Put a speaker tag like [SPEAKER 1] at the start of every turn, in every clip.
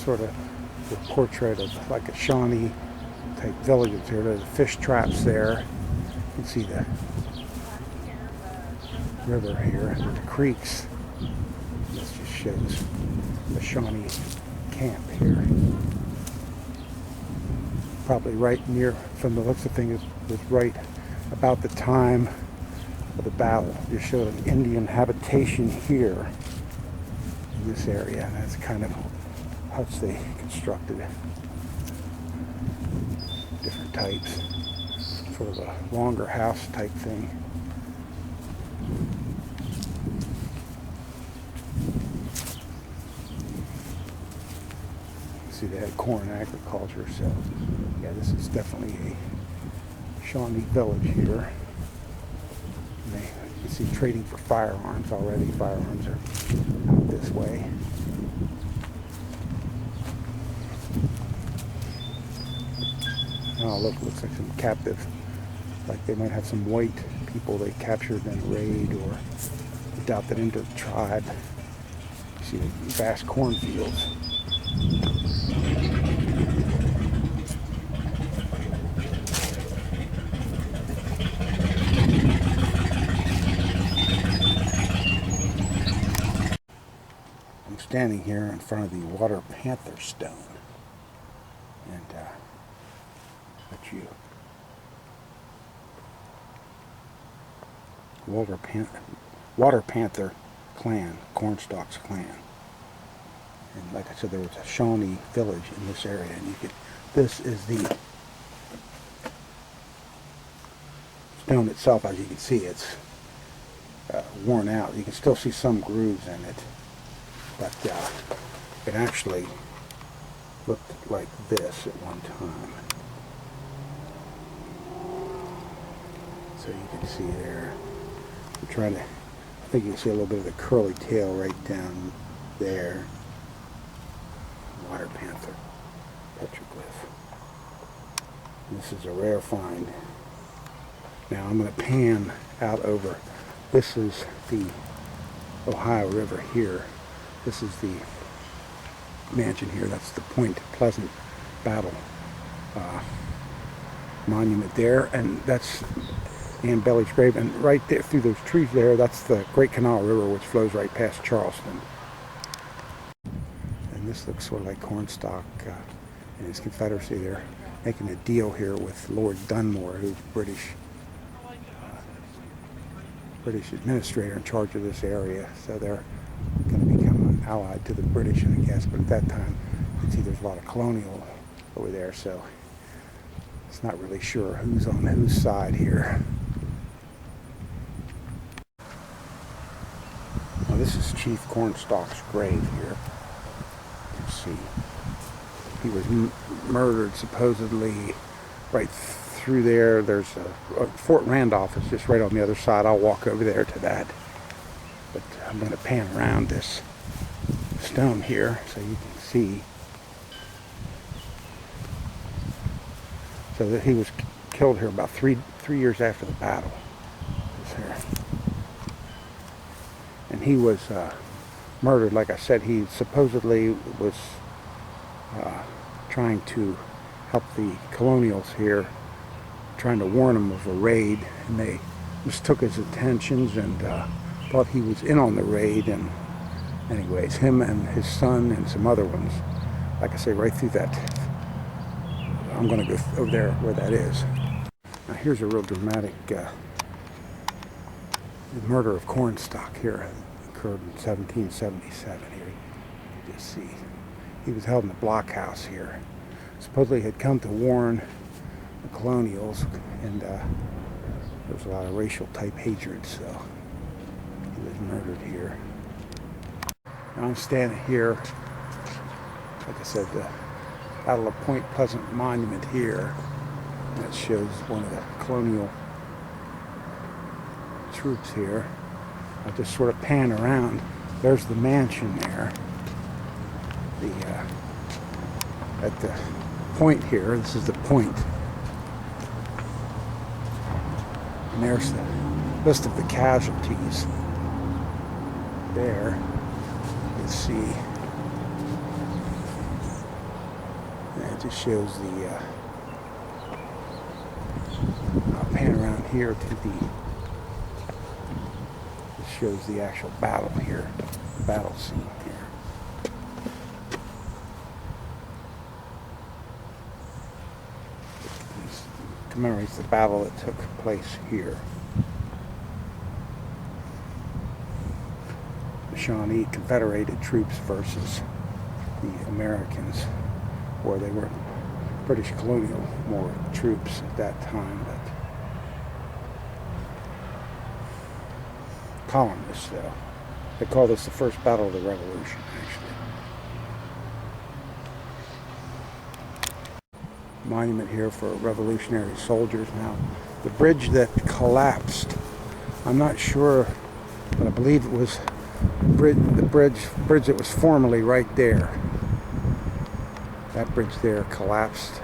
[SPEAKER 1] sort of the portrait of like a Shawnee type villages here. There's fish traps there. You can see the river here, the creeks. This just shows the Shawnee camp here. Probably right near, from the looks of things, was right about the time of the battle. You showed an Indian habitation here in this area. And that's kind of huts they constructed. Different types. Sort of a longer house type thing. See, they had corn agriculture, so yeah, this is definitely a Shawnee village here. And you can see trading for firearms already. Firearms are out this way. Oh, look, looks like some captive. Like they might have some white people they captured in a raid or adopted into the tribe. You see the vast cornfields. I'm standing here in front of the water Panther stone, and that's you. Water Panther clan, Cornstalk's clan. And like I said, there was a Shawnee village in this area, and you could. This is the stone itself. As you can see, it's worn out. You can still see some grooves in it, but it actually looked like this at one time. So you can see there. I'm trying to. I think you can see a little bit of the curly tail right down there. Water Panther petroglyph. This is a rare find. Now I'm going to pan out over. This is the Ohio River here. This is the mansion here. That's the Point Pleasant Battle monument there, and that's Ann Bailey's grave. And right there through those trees there, that's the Great Canal River, which flows right past Charleston. This looks sort of like Cornstalk and his Confederacy. They're making a deal here with Lord Dunmore, who's British administrator in charge of this area. So they're going to become an ally to the British, I guess. But at that time, you can see there's a lot of colonial over there, so it's not really sure who's on whose side here. Now, this is Chief Cornstalk's grave here. See, he was murdered supposedly right through there. There's Fort Randolph is just right on the other side. I'll walk over there to that, but I'm going to pan around this stone here so you can see. So that he was killed here about three years after the battle. And he was murdered. Like I said, he supposedly was trying to help the Colonials here, trying to warn them of a raid, and they mistook his intentions and thought he was in on the raid. And anyways, him and his son and some other ones, like I say, right through that. I'm going to go over there where that is. Now here's a real dramatic the murder of Cornstalk here. Occurred in 1777 here. You just see he was held in the blockhouse here. Supposedly had come to warn the Colonials, and there was a lot of racial type hatred, so he was murdered here. Now I'm standing here, like I said, the Battle of Point Pleasant Monument here. That shows one of the colonial troops here. I'll just sort of pan around. There's the mansion there. At the point here, this is the point. And there's the list of the casualties. There, you see It just shows the, I'll pan around here to the, it shows the actual battle here, the battle scene here. This commemorates the battle that took place here. The Shawnee Confederated troops versus the Americans, where they were British colonial more troops at that time, but colonists though. They call this the first battle of the Revolution, actually. Monument here for Revolutionary soldiers. Now, the bridge that collapsed, I'm not sure, but I believe it was the bridge that was formerly right there. That bridge there collapsed.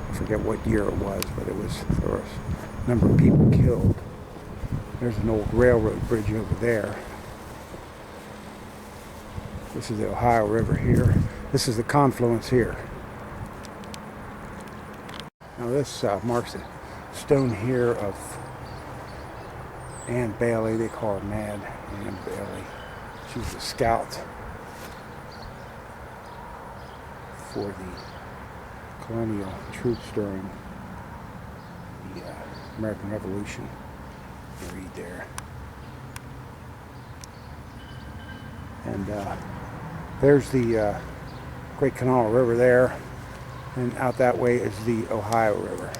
[SPEAKER 1] I forget what year it was, but there was a number of people killed. There's an old railroad bridge over there. This is the Ohio River here. This is the confluence here. Now this marks a stone here of Ann Bailey. They call her Mad Ann Bailey. She was a scout for the colonial troops during the American Revolution. You read there. And there's the Great Canal River there, and out that way is the Ohio River.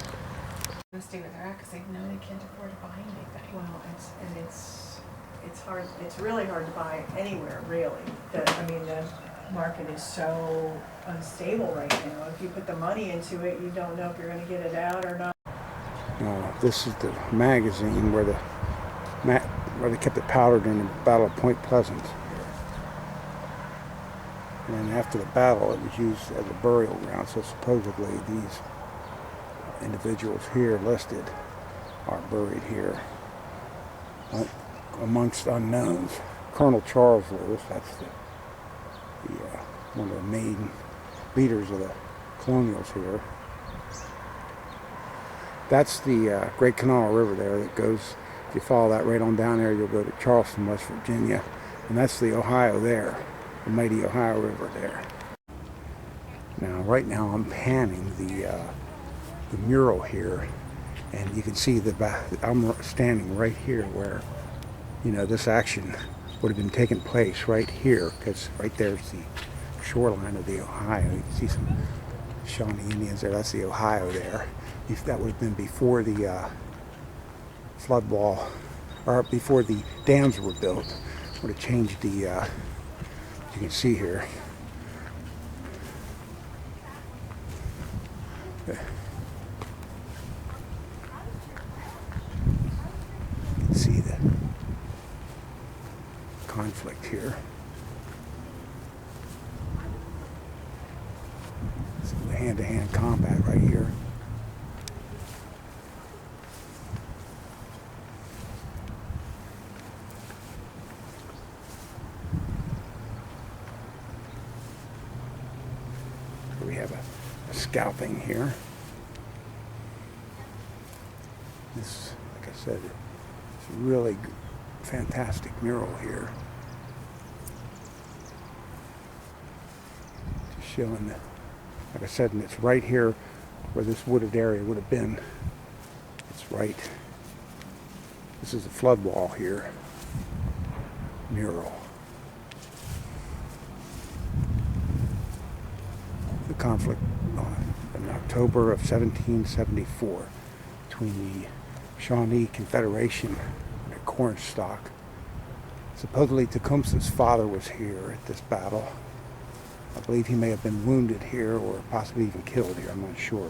[SPEAKER 2] Stay where they're at because they know they can't afford to buy anything.
[SPEAKER 3] Well, it's hard. It's really hard to buy anywhere, really. The market is so unstable right now. If you put the money into it, you don't know if you're going to get it out or not.
[SPEAKER 1] This is the magazine where they kept it powdered in the Battle of Point Pleasant. And then after the battle, it was used as a burial ground. So supposedly these individuals here listed are buried here amongst unknowns. Colonel Charles Lewis, that's one of the main leaders of the Colonials here. That's the Great Canal River there that goes, if you follow that right on down there, you'll go to Charleston, West Virginia. And that's the Ohio there, the mighty Ohio River there. Now, right now I'm panning the mural here, and you can see I'm standing right here where, this action would have been taking place right here, because right there's the shoreline of the Ohio. You can see some Shawnee Indians there. That's the Ohio there. That would have been before the flood wall, or before the dams were built. Would have changed the, you can see here. You can see the conflict here. So the hand-to-hand combat right here. We have a scalping here. This, like I said, it's a really fantastic mural here. Just showing the, like I said, and it's right here where this wooded area would have been. It's right. This is the flood wall here. Mural. The conflict in October of 1774 between the Shawnee Confederation and Cornstalk. Supposedly Tecumseh's father was here at this battle. I believe he may have been wounded here or possibly even killed here, I'm not sure.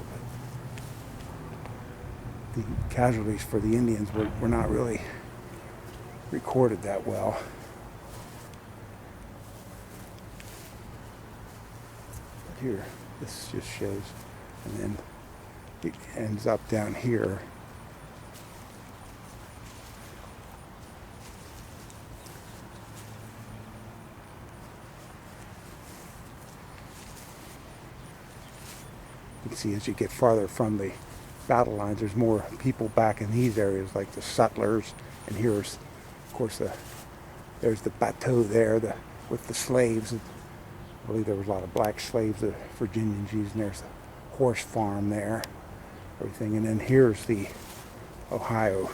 [SPEAKER 1] But the casualties for the Indians were not really recorded that well. Here, this just shows, and then it ends up down here. can see as you get farther from the battle lines, there's more people back in these areas, like the settlers. And here's, of course, there's the bateau there with the slaves. I believe there was a lot of black slaves the Virginians used, and there's a horse farm there, everything. And then here's the Ohio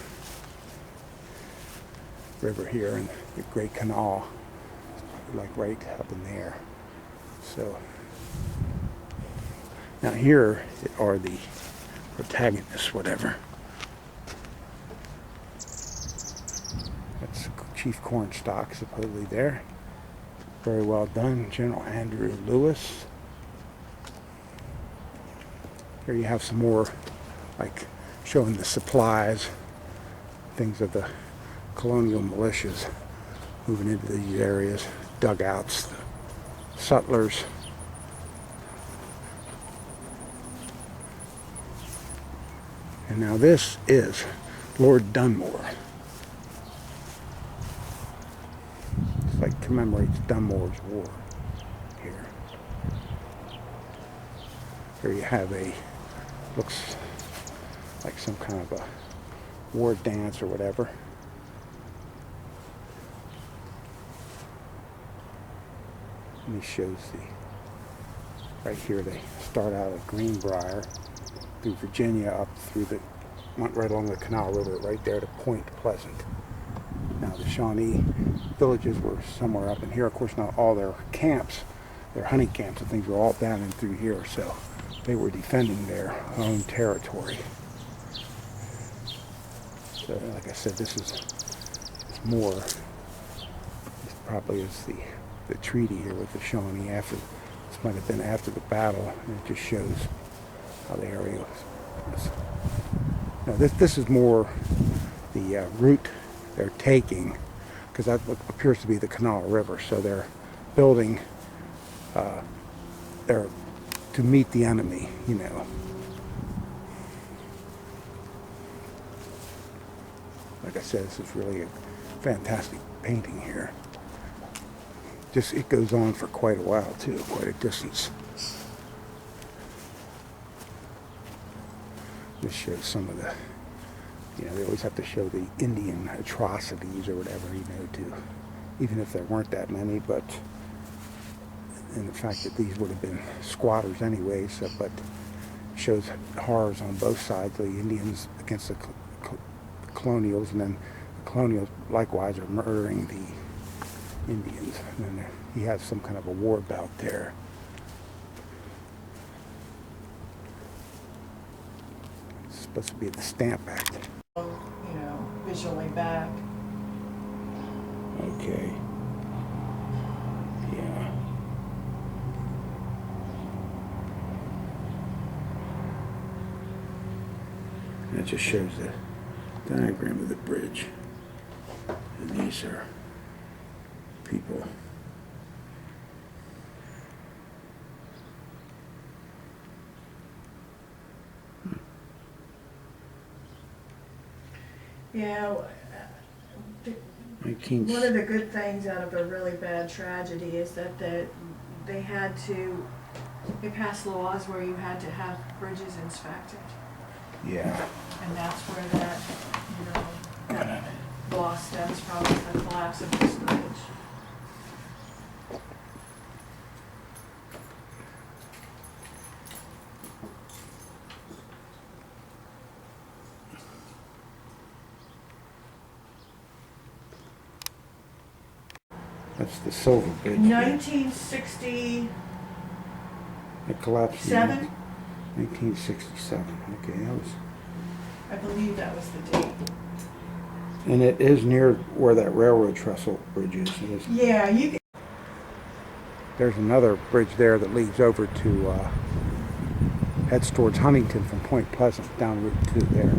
[SPEAKER 1] River here, and the Great Canal, like right up in there. So now here are the protagonists, whatever. That's Chief Cornstalk, supposedly there. Very well done, General Andrew Lewis. Here you have some more, like showing the supplies, things of the colonial militias moving into these areas, dugouts, the settlers. And now this is Lord Dunmore. It's like commemorates Dunmore's war here. Here you have looks like some kind of a war dance or whatever. And this shows right here they start out at Greenbrier, through Virginia, up through went right along the Canal River, right there to Point Pleasant. Now the Shawnee villages were somewhere up in here. Of course, not all their camps, their hunting camps and things were all down and through here, so they were defending their own territory. So, like I said, this is more. This probably is the treaty here with the Shawnee after. This might have been after the battle, and it just shows how the area was. Now this is more the route they're taking, because that appears to be the Canal River. So they're building they're to meet the enemy, you know. Like I said, this is really a fantastic painting here. Just it goes on for quite a while too, quite a distance. This shows some of the, they always have to show the Indian atrocities or whatever, to, even if there weren't that many, but, and the fact that these would have been squatters anyway, so, but shows horrors on both sides, the Indians against the Colonials, and then the Colonials likewise are murdering the Indians. And then he has some kind of a war belt there. It's supposed to be the Stamp Act.
[SPEAKER 3] Visually back.
[SPEAKER 1] Okay. Yeah. And it just shows the diagram of the bridge. And these are people.
[SPEAKER 3] Yeah. One of the good things out of a really bad tragedy is that they passed laws where you had to have bridges inspected.
[SPEAKER 1] Yeah.
[SPEAKER 3] And that's where that loss stems from, the collapse of this bridge.
[SPEAKER 1] That's the Silver Bridge.
[SPEAKER 3] 1960.
[SPEAKER 1] It collapsed. 1967. Okay, that was.
[SPEAKER 3] I believe that was the date.
[SPEAKER 1] And it is near where that railroad trestle bridge is. It is.
[SPEAKER 3] Yeah, you can.
[SPEAKER 1] There's another bridge there that leads over to heads towards Huntington from Point Pleasant down Route 2 there.